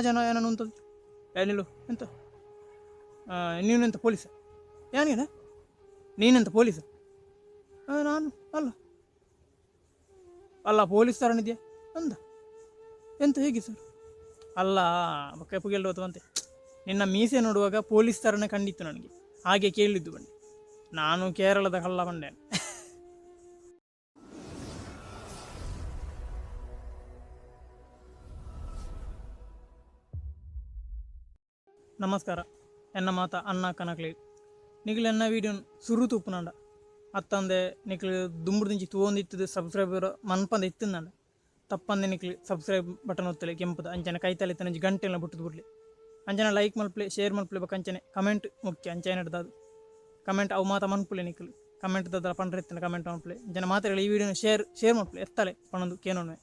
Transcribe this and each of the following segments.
ಜನ ಏನನ್ನು ಅಂತದ್ದು ಏನಿಲ್ಲ ಎಂತ ನೀನೆಂತ ಪೊಲೀಸ ಏನಿಲ್ಲ ನೀನೆಂತ ಪೊಲೀಸ ನಾನು ಅಲ್ಲ ಅಲ್ಲ ಪೊಲೀಸ್ ತರಣಿದ್ಯಾ ಅಂದ ಎಂತ ಹೇಗೆ ಸರ್ ಅಲ್ಲ ಕೆಪ್ಪಗೆಲ್ಲೋದು ಅಂತೆ ನಿನ್ನ ಮೀಸೆ ನೋಡುವಾಗ ಪೊಲೀಸ್ ಥರನೇ ಕಂಡಿತ್ತು ನನಗೆ ಹಾಗೆ ಕೇಳಿದ್ದು ಬನ್ನಿ ನಾನು ಕೇರಳದ ಕಳ್ಳ ಬಂಡೆ. ನಮಸ್ಕಾರ ಎನ್ನ ಮಾತ ಅನ್ನ ಕನಕ್ಲಿ ನಿಖಿಲ್ ಎನ್ನ ವೀಡಿಯೋ ಸುರು ತೂಪುನಂಡ ಅತ್ತಂದೆ ನಿಖಿಲ್ ದುಂಬುಡು ದಿಂಚಿ ತೂವೊಂದಿತ್ತದು ಸಬ್ಸ್ಕ್ರೈಬರ್ ಮನ್ಪಂದ ಇತ್ತಂದ ತಪ್ಪಂದೆ ನಿಖಿಲ್ ಸಬ್ಸ್ಕ್ರೈಬ್ ಬಟನ್ ಒತ್ತಲೆ ಕೆಂಪದ ಅಂಚನೆ ಕೈತಲೆ ತನಂಜಿ ಗಂಟೆಲ್ಲ ಬಿಟ್ಟದು ಬಿಡ್ಲಿ ಅಂಚನೆ ಲೈಕ್ ಮಲ್ಪ್ಲೆ ಶೇರ್ ಮಲ್ಪ್ಲೆ ಬಕ್ಕ ಅಂಚನೆ ಕಮೆಂಟ್ ಮುಖ್ಯ ಅಂಚನೆ ಹಿಡ್ದದು ಕಮೆಂಟ್ ಅವು ಮಾತ ಮನ್ಪುಲೆ ನಿಖಿಲ್ ಕಮೆಂಟ್ ದದ್ರ ಪಂಡ್ರೆ ಎತ್ತನೆ ಕಮೆಂಟ್ ಮನ್ಪುಲೆ ಅಂಚನೆ ಮಾತಾಡಿ ಈ ವಿಡಿಯೋನ ಶೇರ್ ಮಲ್ಪ್ಲೆ ಎತ್ತಲೆ ಪಣದು ಕೇನೋನ್ವೆ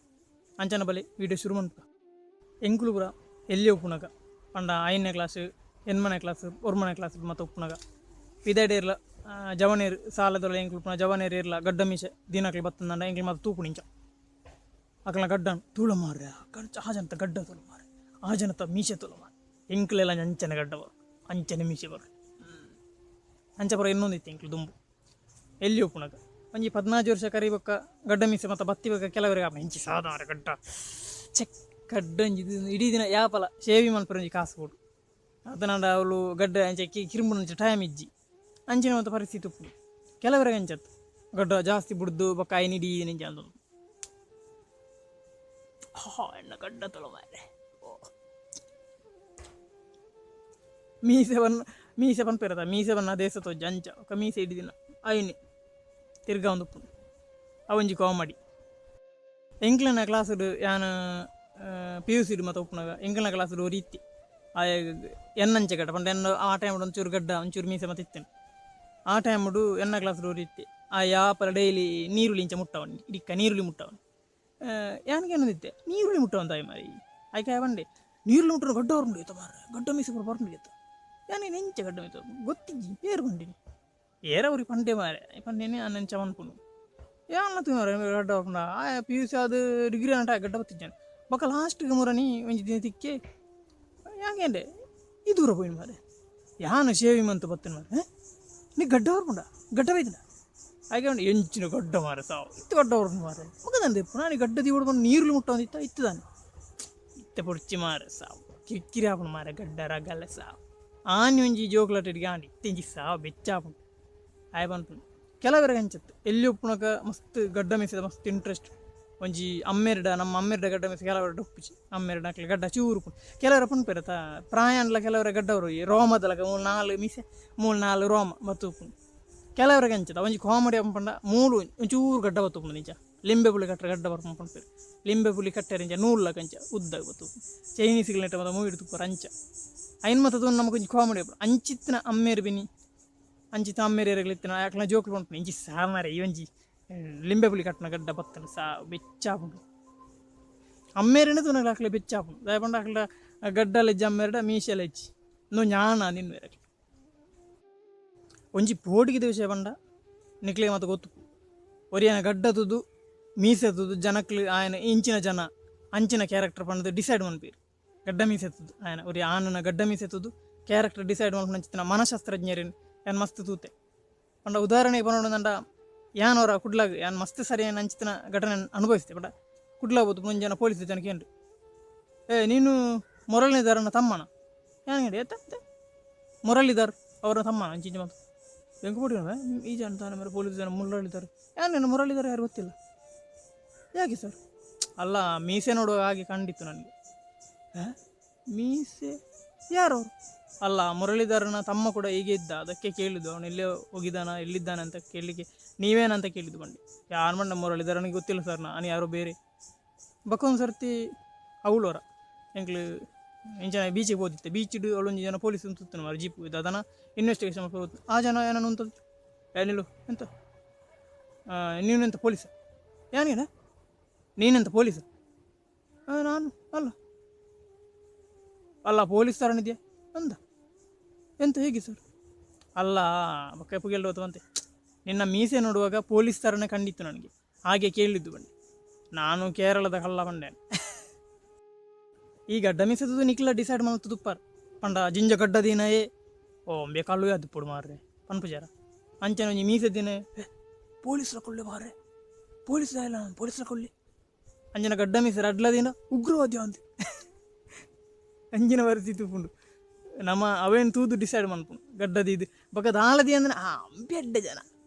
ಅಂಚನೆ ಬಲಿ ವಿಡಿಯೋ ಶುರು ಮನ್ಪ ಎಂಕುಲು ಪುರ ಎಲ್ಲಿ ಒಪ್ಪುನಗ ಪಂಡ 5ನೇ ಕ್ಲಾಸ್ 8ನೇ ಕ್ಲಾಸ್ 1ನೇ ಕ್ಲಾಸ್ ಮತ್ತು ಒಪ್ಪುನಗ ಪಿದಡೇರ್ಲ ಜವನೇರು ಸಾಲದೊಳ ಎಂಕ್ಲು ಪುನ ಜವನೇರು ಇರ್ಲ ಗಡ್ಡ ಮೀಸೆ ದಿನಕ್ಲಿ ಬತ್ತಂದಂಡ ಎಂಕ್ಲಿ ಮತ್ತು ತೂಪುಣಿಂಚ ಅಕಲ ಗಡ್ಡನು ತೂಳ ಮಾರ್ರೆ ಆ ಜನತ ಗಡ್ಡ ತುಳು ಮಾರೆ ಆ ಜನತ ಮೀಸೆ ತುಳು ಮಾರೆ ಎಂಕ್ಲೆಲ್ಲ ಅಂಚನೆ ಗಡ್ಡ ಬರು ಅಂಚನೆ ಮೀಸೆ ಬರು ಅಂಚ ಪರ ಇನ್ನೊಂದಿತ್ತು ಎಂಕ್ಲು ದುಂಬು ಎಲ್ಲಿ ಒಪ್ಪುನಗ ಒಂಜಿ 14 ವರ್ಷ ಕರಿಬೇಕ ಗಡ್ಡ ಮೀಸೆ ಮತ್ತು ಬತ್ತಿಬೇಕ ಕೆಲವರಿಗೆ ಹೆಂಚಿ ಸಾದ ಮಾರೆ ಗಡ್ಡ ಚೆಕ್ ಗಡ್ಡ ಇಡೀ ದಿನ ಯಾಪಲ ಶೇವಿ ಮಲ್ಪರಂಜಿ ಕಾಸು ಕೊಡು ಅದನ್ನ ಅವಳು ಗಡ್ಡ ಅಂಚೆ ಕಿರುಂಬು ಟೈಮ್ ಇಜ್ಜಿ ಅಂಚಿನ ಮತ್ತು ಪರಿಸ್ಥಿತಿ ಉಪ್ಪು ಕೆಲವರಿಗೆ ಅಂಚತ್ತು ಗಡ್ಡ ಜಾಸ್ತಿ ಬಿಡ್ದು ಬಕ್ಕ ಐನಿಡೀ ನಿಂಚ ಅಂದ ಎಣ್ಣ ಗಡ್ಡ ತೊಳು ಮಾರೆ ಮೀಸೆ ಪನ್ಪಿರತ ಮೀಸೆ ಬನ್ನ ದೇಶ ತೋಜ್ ಅಂಚ ಒಕ್ಕ ಮೀಸೆ ಇಡೀ ದಿನ ಐನಿ ತಿರ್ಗಾ ಒಂದು ಉಪ್ಪು ಅವಂಜಿ ಕಾಮಿಡಿ ಎಂಕ್ಲನ ಕ್ಲಾಸ್ಡು ಯಾನು PUC ಮತ್ತು ಉಪ್ಪುನಾಗ ಎಂಕ್ಲನ ಕ್ಲಾಸ್ಡು ಒಂದು ರೀತಿ ಎನ್ನಂಚೆ ಗಡ್ಡ ಪಂಡ ಎನ್ನ ಆ ಟೈಮ್ ಒಂಚೂರು ಗಡ್ಡ ಒಂಚೂರು ಮೀಸೆ ಮತ್ತು ಇತ್ತೇನೆ ಆ ಟೈಮುಡು ಎನ್ನ ಕ್ಲಾಸ್ಡು ರೀತಿ ಆ ಯಾಪಲ ಡೈಲಿ ನೀರುಳ್ಳಿ ಇಂಚ ಮುಟ್ಟವನಿ ಇಡಿಕ್ಕ ನೀರುಳ್ಳಿ ಮುಟ್ಟವನಿ ಯಾನಿಗೆ ಅನ್ನೋದಿತ್ತೆ ನೀರುಳ್ಳಿ ಮುಟ್ಟವಂತ ಮಾರಿ ಆಯ್ಕೆ ಬಂಡೆ ನೀರುಳ್ಳಿ ಮುಟ್ಟರು ಗಡ್ಡ ಅವ್ರು ಎತ್ತ ಮಾರ ಗಡ್ಡ ಮೀಸೆ ಬರ್ಕೊಂಡು ಎತ್ತ ಯಾನಿಗೆ ನೆಂಚೆ ಗಡ್ಡ ಮೀಸ ಗೊತ್ತಿಜ್ಜಿ ಏರು ಬಂಡಿನಿ ಏರವ್ರಿಗೆ ಪಂಡೆ ಮಾರೆ ಪಂಡೇನೆ ಅನ್ನಂಚ ಮನ್ಪುನು ಯಾನತ್ತು ಮಾರ ಗಡ್ಡ ಬರ್ಕೊಂಡ PUC ಅದು ಡಿಗ್ರಿ ಅಂಟ ಗಡ್ಡ ಬತ್ತಿದ್ದಾನೆ ಬಕ್ಕ ಲಾಸ್ಟ್ಗೆ ಮುರನಿ ಒಂಜಿ ದಿನ ತಿಕ್ಕೆ ಯಾಕೆ ಈ ದೂರ ಹೋಯ್ನು ಮಾರೆ ಯಾನು ಶೇವಿ ಮಂತು ಬತ್ತೇನೆ ಮಾರೆ ನೀ ಗಡ್ಡ ಬರ್ಕೊಂಡ ಗಡ್ಡ ಬೈದಿನ ಹಾಗೆ ಉಂಟು ಎಂಚಿನ ಗಡ್ಡ ಮಾರೆ ಸಾವು ಇತ್ತು ಗಡ್ಡ ಬರ್ಕೊಂಡು ಮಾರೆ ಮಗದಂದೆ ನಾನು ಗಡ್ಡ ದಿ ಹೊಡ್ಕೊಂಡು ನೀರುಳ್ಳಿ ಮುಟ್ಟೊಂದಿತ್ತ ಇತ್ತದಾನೆ ಇತ್ತೆ ಪುಡ್ಚಿ ಮಾರೆ ಸಾವು ಕಿರಿಕಿರಿ ಹಾಕೊಂಡು ಮಾರೆ ಗಡ್ಡ ರಗಲ್ಲ ಸಾವು ಆನಿ ಒಂಜಿ ಜೋಕ್ಲಾಟ್ ಇಟ್ಗೆ ಆಂಡಿ ತೆಂಜಿ ಸಾವು ಬೆಚ್ಚಾಪುಂಡು ಆಯ್ ಬಂತು ಕೆಲವರಿಗೆ ಹಂಚತ್ತು ಎಲ್ಲಿ ಒಪ್ಪುನಕ ಮಸ್ತ್ ಗಡ್ಡ ಮೆಸಿದ ಮಸ್ತ್ ಇಂಟ್ರೆಸ್ಟ್ ಒಂಜಿ ಅಮ್ಮೆರಡ ನಮ್ಮ ಅಮ್ಮೆರಡ ಗಡ್ಡ ಮೆಸಿ ಕೆಲವರ ಉಪ್ಪಿಸಿ ಅಮ್ಮೆರಡ ಹಾಕ್ಲಿ ಗಡ್ಡ ಚೂರು ಕೆಲವರ ಪುಣ್ಪೆರತ ಪ್ರಾಯಣ್ಲ ಕೆಲವರ ಗಡ್ಡವರು ರೋಮದಲಗ 3-4 ಮೀಸೆ 3-4 ರೋಮ ಬತ್ತು ಉಪ್ಪು ಕೆಲವರಿಗೆ ಹಂಚದ ಒಂಜಿ ಕಾಮಿಡಿ ಪಂಡ 3 ಒಂಚೂರು ಗಡ್ಡ ಬತ್ತು ಉಪ್ಪು ನಿಜ ಲಿಂಬೆ ಪುಳಿ ಕಟ್ಟರೆ ಗಡ್ಡ ಬರ್ಕೊಂಡು ಪಂಪೇರು ಲಿಂಬೆ ಪುಳಿ ಕಟ್ಟರೆ ಇಂಚ 100 ಕಂಚ ಉದ್ದಾಗ ಬತ್ತು ಚೈನೀಸ್ಗಳ ನೆಟ್ಟ ಮತ್ತು ಮೂವಿಡು ತುಪ್ಪರ ಅಂಚ ಐನ್ ಮತ್ತದು ನಮಗೆ ಒಂಜಿ ಕಾಮಿಡಿ ಅಂಚಿತ್ತಿನ ಅಮ್ಮೇರು ಬಿನಿ ಅಂಚಿತ್ತ ಅಮ್ಮೇರಿಯರ್ಗಳಿತ್ತಿನ ಯಾಕಲ ಜೋಕ್ಲು ಪಂಪು ಇಂಚಿ ಸಾಮಾರೆ ಈ ಒಂಜಿ ಲಿಂಬೆ ಪುಳಿ ಕಟ್ಟನ ಗಡ್ಡ ಬತ್ತಲು ಸಾ ಬೆಚ್ಚಾಪುಂಡು ಅಮ್ಮೇರೇನೆ ತುನಗಳು ಹಾಕ್ಲೆ ಬೆಚ್ಚಾಪುಂಡು ದಯಪಂಡ ಹಾಕ್ಲ ಗಡ್ಡಲ ಇಜ್ಜಿ ಅಮ್ಮೇರಡ ಮೀಸೆಲ್ಲ ಇಜ್ಜಿ ನೋ ஞாನ ನಿನ್ವೇರ ಒಂಜಿ ಪೋಡಿಗೆ ವಿಷಯ ಬಂಡ ನಿಕ್ಲೆ ಮತ್ತು ಗೊತ್ತು ಒರಿಯನ ಗಡ್ಡದುದು ಮೀಸೆತ್ತದು ಜನಕ್ಲು ಆಯನ ಇಂಚಿನ ಜನ ಅಂಚಿನ ಕ್ಯಾರೆಕ್ಟರ್ ಪಂಡದು ಡಿಸೈಡ್ ಮನ್ಪೀರು ಗಡ್ಡ ಮೀಸೆತ್ತದು ಆಯನ ಒರಿ ಆನನ ಗಡ್ಡ ಮೀಸೆತ್ತದು ಕ್ಯಾರೆಕ್ಟರ್ ಡಿಸೈಡ್ ಮಾಡ್ಕೊಂಡು ಅಂಚಿನ ಮನಶಾಸ್ತ್ರಜ್ಞರೇನು ಏನು ಮಸ್ತ್ ತೂತೆ ಪಂಡ ಉದಾಹರಣೆಗೆ ಬಂದ ಯಾನವರ ಕುಡ್ಲಾಗ ಯಾನು ಮಸ್ತ್ ಸರಿ ಏನು ಅಂಚಿನ ಘಟನೆ ಅನುಭವಿಸ್ತೆ ಬಟ್ ಕುಡ್ಲಾಗ್ಬೋದು ಮುಂಜಾನೆ ಪೊಲೀಸ್ ಜನಕ್ಕೆ ಏನ್ರಿ ನೀನು ಮುರಳೀಧರನ ತಮ್ಮನ ಏನು ಹೇಳಿ ಎತ್ತ ಮುರಳೀಧರ್ ಅವರ ತಮ್ಮನ ಅಂಚಿಂಚ ಮತ್ತು ಬೆಂಕುಪುಡಿ ಈ ಜನ ತಾನೆ ಮೇಲೆ ಪೊಲೀಸ್ ಜನ ಮುರಳೀಧರ್ ಏನು ಮುರಳೀಧರ್ ಯಾರು ಗೊತ್ತಿಲ್ಲ ಯಾಕೆ ಸರ್ ಅಲ್ಲ ಮೀಸೆ ನೋಡುವಾಗ ಹಾಗೆ ಕಂಡಿತ್ತು ನನಗೆ ಮೀಸೆ ಯಾರವರು ಅಲ್ಲ ಮುರಳೀಧರನ ತಮ್ಮ ಕೂಡ ಹೀಗೆ ಇದ್ದ ಅದಕ್ಕೆ ಕೇಳಿದ್ದು ಅವನು ಎಲ್ಲೇ ಹೋಗಿದ್ದಾನ ಎಲ್ಲಿದ್ದಾನೆ ಅಂತ ಕೇಳಲಿಕ್ಕೆ ನೀವೇನಂತ ಕೇಳಿದ್ದು ಬಂಡಿ ಯಾರು ಮಂಡ ಮುರಳೀಧರನಿಗೆ ಗೊತ್ತಿಲ್ಲ ಸರ್ ನಾನು ಯಾರೋ ಬೇರೆ ಬಕ್ಕೊಂದು ಸರ್ತಿ ಅವಳವರ ಎಂಕ್ಲು ಇಂಚನ ಬೀಚಿಗೆ ಹೋದಿತ್ತೆ ಬೀಚಿಡು ಅವಳೊಂದು ಜನ ಪೊಲೀಸ್ ತುತ್ತನು ಮಾರು ಜೀಪು ಇದು ಅದನ್ನು ಇನ್ವೆಸ್ಟಿಗೇಷನ್ ಮಾಡ್ಬೋದು ಆ ಜನ ಏನನ್ನು ಅಂತದ್ದು ಏನಿಲ್ಲ ಎಂತ ನೀನೆಂತ ಪೊಲೀಸ ಏನೇನ ನೀನೆಂತ ಪೊಲೀಸ ನಾನು ಅಲ್ಲ ಪೊಲೀಸ್ ತರಣಿದ್ಯಾ ಅಂದ ಎಂತ ಹೇಗೆ ಸರ್ ಅಲ್ಲ ಕೆಪ್ಪಗೆಲ್ಲೋದು ಅಂತೆ ನಿನ್ನ ಮೀಸೆ ನೋಡುವಾಗ ಪೊಲೀಸ್ ಥರನೇ ಕಂಡಿತ್ತು ನನಗೆ ಹಾಗೆ ಕೇಳಿದ್ದು ಬನ್ನಿ ನಾನು ಕೇರಳದ ಕಳ್ಳ ಬಂಡೆ ಈ ಗಡ್ಡ ಮೀಸೆದು ನಿಕ್ಲ ಡಿಸೈಡ್ ಮಾಡ್ತು ತುಪ್ಪಾರ ಪಂಡ ಜಿಂಜ ಗಡ್ಡ ದಿನ ಬೇಕಲ್ಲು ಅದು ಪುಡು ಮಾರ್ರೆ ಪನ್ಪುಜಾರ ಅಂಚನ ಒಂಜಿ ಮೀಸೆ ದಿನ ಪೊಲೀಸ್ರ ಕೊಳ್ಳಿ ಮಾರ್ರೆ ಪೊಲೀಸ್ರ ಇಲ್ಲ ಪೊಲೀಸ್ರ ಕೊಳ್ಳಿ ಅಂಜನ ಗಡ್ಡ ಮೀಸೆ ಅಡ್ಲ ದಿನ ಉಗ್ರವಾದ್ಯ ಅಂತ ಅಂಜಿನ ಪರಿಸ್ಥಿತಿ ಉಂಡು ನಮ್ಮ ಅವೇನು ತೂದು ಡಿಸೈಡ್ ಮಾಡ್ಕೊಂಡು ಗಡ್ಡದ ಇದು ಬಕದ ಆಲದಿ ಅಂದ್ರೆ ಅಂಬಿ ಎಡ್ಡೆ ಜನ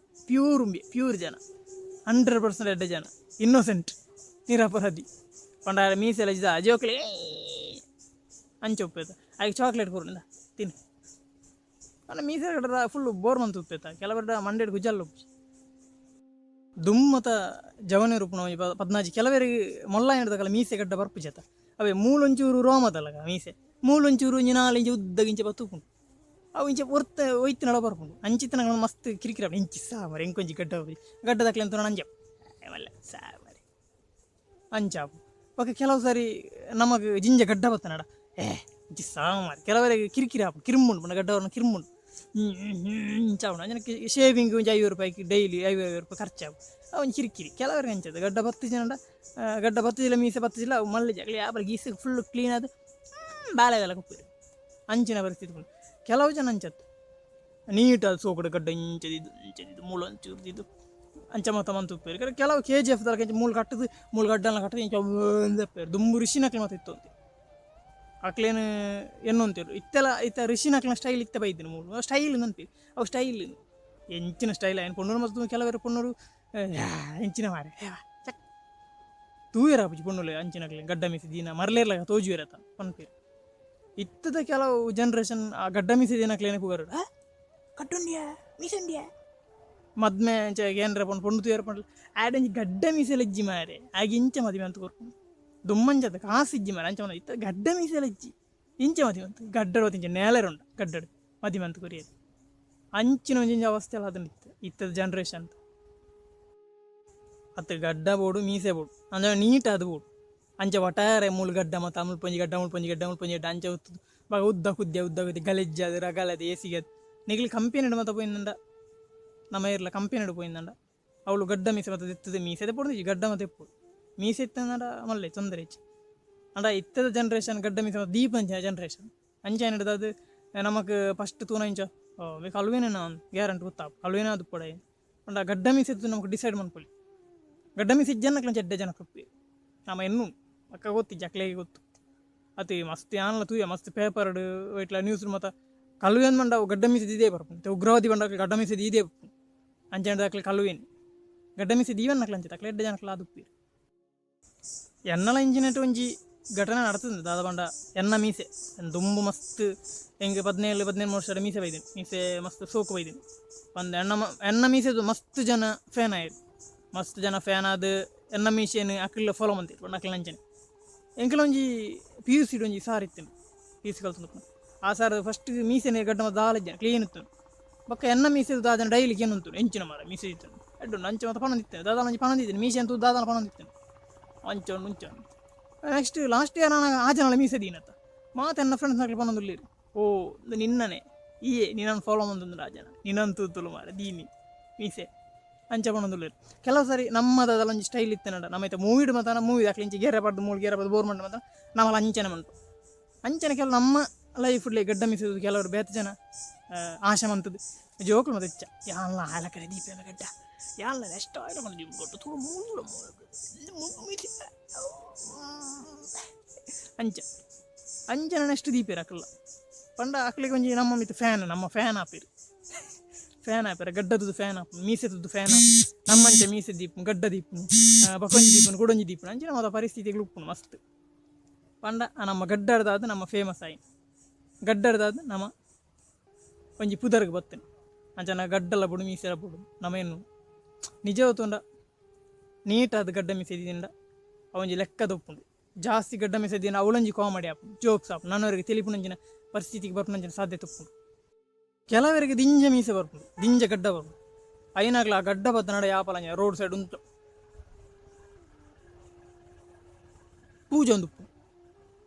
ಪ್ಯೂರ್ ಜನ 100% ಎಡ್ಡೆ ಜನ ಇನ್ನೋಸೆಂಟ್ ನಿರಪರಾಧಿ ಪಂಡ ಮೀಸೆಲ್ಲ ಇದ್ದ ಜೋಕ್ಲೆ ಅಂಚೆ ಉಪ್ಪೇತ ಆಗ ಚಾಕ್ಲೇಟ್ ಕೊರಿಂದ ತಿನ್ನು ಅಲ್ಲ ಮೀಸೆ ಗಡ್ಡ ಫುಲ್ಲು ಬೋರ್ ಮಂತ್ ಉಪ್ಪೇತ ಕೆಲವರ ಮಂಡ್ಯಡ್ ಗುಜ್ಜಲ್ಲ ಉಪ್ಪು ದುಮ್ಮತ ಜವನಿ ರೂಪಣ 14 ಕೆಲವರಿಗೆ ಮೊಲ್ಲ ಹಿಡ್ದಕಲ್ಲ ಮೀಸೆ ಗಡ್ಡ ಬರ್ಪು ಜತ ಅವೇ ಮೂಲೊಂಚೂರು ರೋಮದಲ್ಲ ಮೀಸೆ ಮೂಲೊಂಚೂರು ಇಂಚಿ 4 ಇಂಚು ಉದ್ದಗಿಂಚೆ ಬತ್ತುಕೊಂಡು ಅವು ಇಂಚೆ ಒಯ್ತಿನಳ ಬರ್ಕೊಂಡು ಅಂಚಿತನಗಳು ಮಸ್ತ್ ಕಿರಿಕಿರ ಇಂಚಿ ಸಾಮರಿ ಎಂಕೊಂಚಿ ಗಡ್ಡದಕ್ಲೆ ಅಂತ ಅಂಜ ಮಲ್ಲ ಸಾಮರಿ ಅಂಚಾಪು ಓಕೆ ಕೆಲವು ಸಾರಿ ನಮಗೆ ಜಿಂಜ ಗಡ್ಡ ಬತ್ತನಡ ಇಂಚಿ ಸಾಮಾರಿ ಕೆಲವರಿಗೆ ಕಿರಿಕಿರಿ ಹಾಪು ಕಿರುಮುಂಡು ಬಣ್ಣ ಗಡ್ಡವ್ರನ್ನ ಕಿರುಮುಂಡು ಚಾವಣ ಜನಕ್ಕೆ ಶೇವಿಂಗ್ ಒಂದು 5 ರೂಪಾಯಿಗೆ ಡೈಲಿ 5 ರೂಪಾಯಿ ಖರ್ಚಾಗು ಅವನು ಕಿರಿಕಿರಿ ಕೆಲವರಿಗೆ ಅಂಚದ ಗಡ್ಡ ಬತ್ತಿಜನಡ ಗಡ್ಡ ಬತ್ತಿದಿಲ್ಲ ಮೀಸೆ ಬತ್ತಿದಿಲ್ಲ ಅವು ಮಳ್ಳಿ ಜಗಲಿ ಆಬಲ್ ಗೀಸೆ ಫುಲ್ ಕ್ಲೀನ್ ಆದ ಬಾಳೆದೆಲ್ಲ ಕುಪ್ಪಿರಿ ಅಂಚಿನ ಪರಿಸ್ಥಿತಿ ಬಂದು ಕೆಲವು ಜನ ಅಂಚತ್ತು ನೀಟಾದ ಸೋಕಡು ಗಡ್ಡ ಇಂಚದಿದ್ದು ಮೂಳು ಅಂಚೂರ್ದಿದ್ದು ಅಂಚ ಮತ ಮಂತು ಉಪ್ಪೇರಿ ಕೆಲವು KGF ದಲ್ಲ ಮೂಳು ಕಟ್ಟದು ಮೂಳು ಗಡ್ಡಲ್ಲ ಕಟ್ಟದು ಇಂಚ ಒಂದಪ್ಪೇರು ದುಂಬು ಋಷಿನಕ್ಲೆ ಮತ್ತೆ ಇತ್ತು ಅಂತ ಅಕ್ಲೇನು ಎನ್ನು ಅಂತೀರು ಇತ್ತ ಋಷಿನಕ್ಲಿನ ಸ್ಟೈಲ್ ಇತ್ತ ಬೈದಿನ ಮೂಳು ಸ್ಟೈಲ್ ನಂತೀವಿ ಅವು ಸ್ಟೈಲ್ ಎಂಚಿನ ಸ್ಟೈಲ್ ಏನು ಪೊಣ್ಣೂರು ಮತ್ತು ಕೆಲವರು ಪೊಣ್ಣೂರು ಎಂಚಿನ ಮಾರೆ ಚಕ್ ತೂಯರ ಪುಜಿ ಪೊಣ್ಣುಲೆ ಅಂಚಿನಕ್ಲೆ ಗಡ್ಡ ಮೀಸಿ ದಿನ ಮರಲೇರ್ಲಾಗ ತೋಜು ಇರತ್ತ ಪನ್ಪೇರು ಇತ್ತದ ಕೆಲವು ಜನ್ರೇಷನ್ ಆ ಗಡ್ಡ ಮೀಸಿ ದಿನಕ್ಲೇನೆ ಕೂಗಾರು ಕಟ್ಟುಂಡ್ಯಾ ಮೀಸಂಡ್ಯಾ ಮದ್ಮೆ ಏನ್ರ ಪೊಂಡು ತೂಯರ ಪಂಡ್ಲ ಆಡಂಜಿ ಗಡ್ಡ ಮೀಸೆಲ್ಲ ಇಜ್ಜಿ ಮಾರೆ ಆಗ ಇಂಚ ಮದುವೆ ಅಂತ ಕೊರ್ಕೊಂಡು ದುಮ್ಮಂಜದ ಕಾಸು ಇಜ್ಜಿ ಮಾರೆ ಅಂಚ ಇತ್ತ ಗಡ್ಡ ಮೀಸೆಲ್ಲ ಇಜ್ಜಿ ಇಂಚ ಮದುವೆ ಅಂತ ಗಡ್ಡಡ ಇಂಚ ನೇಲರುಂಡ ಗಡ್ಡಡು ಮದುವೆ ಅಂತ ಕೊರಿಯದು ಅಂಚಿನ ಒಂಜಿಂಜ ಅವಸ್ಥೆ ಎಲ್ಲ ಅದನ್ನ ಇತ್ತದ ಜನ್ರೇಷನ್ ಅಂತ ಅತ್ತ ಗಡ್ಡ ಬೋಡು ಮೀಸೆ ಬೋಡು ಅಂದ್ರೆ ನೀಟ್ ಅದು ಬೋಡು ಅಂಚೆ ಒಟ್ಟಾರೆ ಮುಳ್ಗಡ್ಡ ಮತ್ತು ಮುಳ್ಪಂಜಿ ಗಡ್ಡ ಅಂಚೆ ಉತ್ತದು ಬಾಗ ಉದ್ದ ಕುದ್ದೆ ಗಲೆಜ್ಜದು ರಗಲದು ಏಸಿಗೆ ನಿಗಲಿ ಕಂಪೆನಿಡು ಮತ್ತೆ ಪೋಯಿಂದಂಡ ನಮ್ಮ ಇರ್ಲ ಕಂಪೆನಿಡು ಪೋಯಿಂದಂಡ ಅವಳು ಗಡ್ಡ ಮೀಸೆ ಮತ್ತೆ ಇತ್ತದ ಮೀಸೆ ಪೋಡು ಗಡ್ಡ ಮತ್ತೆ ಎಪ್ಪೋಡು ಮೀಸೆ ಇತ್ತಂದ ಮಲ್ಲೆ ತೊಂದರೆ ಹೆಚ್ಚು ಅಂಡ ಇತ್ತದ ಜನ್ರೇಷನ್ ಗಡ್ಡ ಮೀಸೆ ಮತ್ತೆ ದೀಪಂಚ ಜನ್ರೇಷನ್ ಅಂಚೆ ಏನಿಡದು ಅದು ನಮಗೆ ಫಸ್ಟ್ ತೂನ ಇಂಚ ಬೇಕು ಅಲ್ವೇನ ನಾನು ಗ್ಯಾರಂಟಿ ಗೊತ್ತಾಪ ಅಲ್ವೇನ ಅದು ಕೂಡ ಅಂಡ ಗಡ್ಡ ಮೀಸೆ ನಮಗೆ ಡಿಸೈಡ್ ಮಾಡ್ಕೊಳ್ಳಿ ಗಡ್ಡ ಮೀಸೆ ಜನಕ್ಕೆ ಎಡ್ಡೆ ಜನ ಕಪ್ಪಿ ನಮ್ಮ ಇನ್ನೂ ಅಕ್ಕ ಗೊತ್ತಿಜ್ಜ ಅಕ್ಲೆಗೆ ಗೊತ್ತು ಅತಿ ಮಸ್ತ್ ಆನ್ಲ ತೂಯ ಮಸ್ತ್ ಪೇಪರ್ಡು ಇಟ್ಲ ನ್ಯೂಸ್ ಮತ್ತು ಕಲ್ವೇನು ಬಂಡ ಗಡ್ಡ ಮೀಸಿದ ಇದೇ ಬರ್ಪುಂಟು ಉಗ್ರವಾದಿ ಬಂಡ ಗಡ್ಡ ಮೀಸಿದ ಇದೇ ಬರ್ಪು ಅಂಚೆ ಅಕ್ಲೆ ಕಲ್ವೇನು ಗಡ್ಡ ಮೀಸಿದ ಈವನ್ ನಕ್ಲ ಅಂಚೆ ಅಕ್ಲೆ ಎಡ್ಡೆ ಜನಕ್ಲ ಅದು ಎನ್ನಲ ಇಂಜಿನೆಟ್ ಒಂಜಿ ಘಟನೆ ನಡ್ತದೆ ದಾದ ಬಂಡ ಎನ್ನ ಮೀಸೆ ದುಂಬು ಮಸ್ತ್ ಹೆಂಗೆ 17 ವರ್ಷದ ಮೀಸೆ ಬೈದೀನಿ ಮೀಸೆ ಮಸ್ತ್ ಸೋಕು ಬೈದೀನಿ ಒಂದು ಎನ್ನ ಮೀಸೆದು ಮಸ್ತ್ ಜನ ಫ್ಯಾನ್ ಆಯ್ತು ಮಸ್ತ್ ಜನ ಫ್ಯಾನ್ ಆದ ಎನ್ನ ಮೀಸೆನು ಅಕ್ಲ ಫಾಲೋ ಮಂತಿರು ಬಣ್ಣ ಅಕ್ಲ ಅಂಚನೆ ಎಂಕಲೊಂಜಿ PUC ಒಂಜಿ ಸಾರ್ ಇತ್ತೇನೆ PUC ಕಲ್ತು ಆ ಸಾರ್ ಫಸ್ಟ್ ಮೀಸೆನೆ ಗಡ್ಡ ಮತ್ತು ದಾಲಜ್ಜನ ಕ್ಲೀನ್ ಇತ್ತು ಬಕ್ಕ ಎನ್ನ ಮೀಸೆದು ದಾದನ ಡೈಲಿಗೆ ಏನು ಉಂಟು ಎಂಚಿನ ಮಾರ ಮೀಸೆ ಇತ್ತು ಎಡ್ಡು ಅಂಚೆ ಮತ್ತು ಪಣಂದಿತ್ತೇನೆ ದಾದಾನ ಒಂಜಿ ಪಣಂದಿದ್ದೇನೆ ಮೀಸೆ ಅಂತೂ ದಾದಾನ ಪಣಂದಿತ್ತೇನೆ ಅಂಚೊಂಡು ಮುಂಚೊಂಡು ನೆಕ್ಸ್ಟ್ ಲಾಸ್ಟ್ ಇಯರ್ ನಾನು ಆ ಜನಲ ಮೀಸೆ ದೀನತ್ತ ಮಾತು ಎನ್ನ ಫ್ರೆಂಡ್ಸ್ ನಕ್ಲಿ ಪಣಂದುಲ್ಲಿರಿ ನಿನ್ನನೆ ನೀನನ್ನು ಫಾಲೋ ಮಂದು ರಾಜನ ನೀನಂತೂ ತುಳು ಮಾರ ದೀನಿ ಮೀಸೆ ಅಂಚೆ ಪಣಂದುಲ್ಲಿರಿ ಕೆಲವು ಸಾರಿ ನಮ್ಮದಲ್ಲ ಒಂಜಿ ಸ್ಟೈಲ್ ಇತ್ತೆ ನಡ ನಮ್ಮ ಮೂವಿಡ್ ಮಾತಾನ ಮೂವಿ ಹಾಕ್ಲಿ ಇಂಚೆ ಗೇರೆ ಪಡ್ದು ಬೋರ್ ಮಂಡ ಮಾತ್ರ ನಮ್ಮಲ್ಲಿ ಅಂಚನೆ ಮಂಟು ಅಂಚನೆ ಕೆಲವು ನಮ್ಮ ಲೈಫ್ಲಿ ಗಡ್ಡ ಮೀಸಿದ್ದು ಕೆಲವರು ಬೇತ ಜನ ಆಶೆ ಮಂತದ್ದು ಜೋಕ್ಲು ಮತ್ತೆ ಇಚ್ಚ ಯಾಲ್ಲ ಆಲ ಕಡೆ ದೀಪ ಗಡ್ಡ ಯಾಲ್ಲ ಎಷ್ಟು ಆಯ್ಲ ಮಾಡಿ ದೀಪ ಕೊಟ್ಟು ತುಂಬ ಮೂಲ ಅಂಚನ ನೆಕ್ಸ್ಟ್ ದೀಪೇರು ಹಾಕಲ್ಲ ಪಂಡ ಹಾಕ್ಲಿಕ್ಕೆ ಒಂಜಿ ನಮ್ಮ ಮಿತ್ತು ನಮ್ಮ fan ಹಾಪಿರ ಗಡ್ಡದ್ದು fan Hapur ಮೀಸೆದ್ದು fan Hapur ನಮ್ಮಂಚೆ ಮೀಸೆ ದೀಪು ಗಡ್ಡ ದೀಪು ಬಕೊಂಜಿ ದೀಪನು ಗುಡೊಂಜಿ ದೀಪನು ಅಂಚಿನ ಮೊದ ಪರಿಸ್ಥಿತಿಗಳು ಉಪ್ಪುನು ಮಸ್ತ್ ಪಂಡ ನಮ್ಮ ಗಡ್ಡಡ್ದಾದ ನಮ್ಮ ಫೇಮಸ್ ಆಯಿ ಗಡ್ಡಡ್ದಾದ ನಮ್ಮ ಒಂಜಿ ಪುದರ್ಗೆ ಬತ್ತೇನೆ ಅಂಚನ ಗಡ್ಡಲ್ಲ ಬಿಡು ಮೀಸೆಲ್ಲ ಬಿಡು ನಮೇನು ನಿಜ ಹೊತ್ತುಂಡ ನೀಟಾದ ಗಡ್ಡ ಮೀಸೆದಿಂದ ಅವೊಂಜಿ ಲೆಕ್ಕದ ಒಪ್ಪುಂಡು ಜಾಸ್ತಿ ಗಡ್ಡ ಮೀಸೆದಿನ ಅವಳೊಂಜಿ ಕಾಮಿಡಿ ಆಪು ಜೋಕ್ಸ್ ಆಪು ನನ್ನವರಿಗೆ ತಿಳಿಪುನಂಚಿನ ಪರಿಸ್ಥಿತಿಗೆ ಬರ್ಪುನಂಚಿನ ಸಾಧ್ಯತೆ ಒಪ್ಪುಂಡು ಕೆಲವರಿಗೆ ದಿಂಜ ಮೀಸೆ ಬರ್ಪುಂಡು ದಿಂಜ ಗಡ್ಡ ಬರ್ಪುಂಡು ಐನಾಗ್ಲ ಆ ಗಡ್ಡ ಬತ್ತ ನಡ ಯಾಪಲ ರೋಡ್ ಸೈಡ್ ಉಂಟು ಪೂಜೆ ಒಂದು ಉಪ್ಪು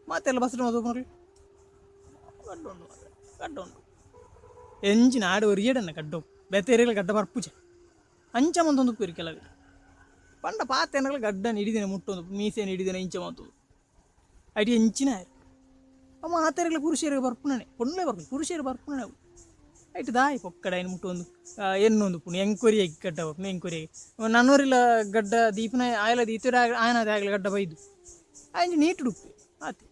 ಮತ್ತೆಲ್ಲ ಬಸ್ ಮದುವೆ ಗಡ್ಡ ಉಂಟು ಎಂಜಿನ ಆಡು ರಿಯಡನ್ನ ಗಡ್ಡ ಬೆತ್ತೇರಿಗಳ ಗಡ್ಡ ಬರ್ಪುಜೆ ಅಂಚ ಮಂತೊಂದು ಉಪ್ಪು ಕೆಲವರು ಪಂಡ ಪಾತೆನಗಳ ಗಡ್ಡನ ಹಿಡಿದಿನ ಮುಟ್ಟೊಂದು ಮೀಸೆನ ಹಿಡಿದಿನ ಇಂಚ ಮಾತು ಅಡಿ ಎಂಚಿನ ಅಮ್ಮ ಆ ಥರ ಪುರುಷರಿಗೆ ಬರ್ಪುಣೆ ಪೊಣ್ಣೆ ಬರ್ಪು ಪುರುಷರು ಬರ್ಪುಣೆ ಅವು ಆಯ್ತು ದಾಯಿ ಪೊಕ್ಕಡ ಏನು ಮುಟ್ಟು ಒಂದು ಎನ್ನೊಂದು ಪುಣೆ ಎಂಕೊರಿಯಾಗಿ ಗಡ್ಡ ಬರ್ಪುಣೆ ಎಂಕೊರಿಯಾಗಿ ನನ್ನೂರಿಲ್ಲ ಗಡ್ಡ ದೀಪನ ಆಯಲ ದೀತರ ಆಯನದ ಆಗಲಿ ಗಡ್ಡ ಬೈದು ಆಯ್ತು ನೀಟುಡುಪ್ಪೆ ಆಯ್ತು